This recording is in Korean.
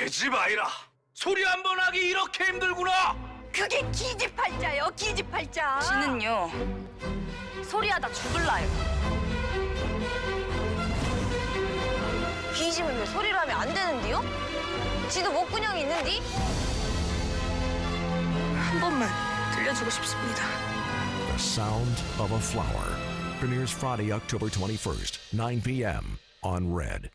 계집 아이라. 소리 한 번 하기 이렇게 힘들구나. 그게 기집팔자요, 기집팔자. 지는요 소리하다 죽을라요. 기집은 왜 소리를 하면 안 되는데요? 지도 목구녕이 있는디? 한 번만 들려주고 싶습니다. The Sound of a Flower premieres Friday, October 21st, 9 p.m. on Red.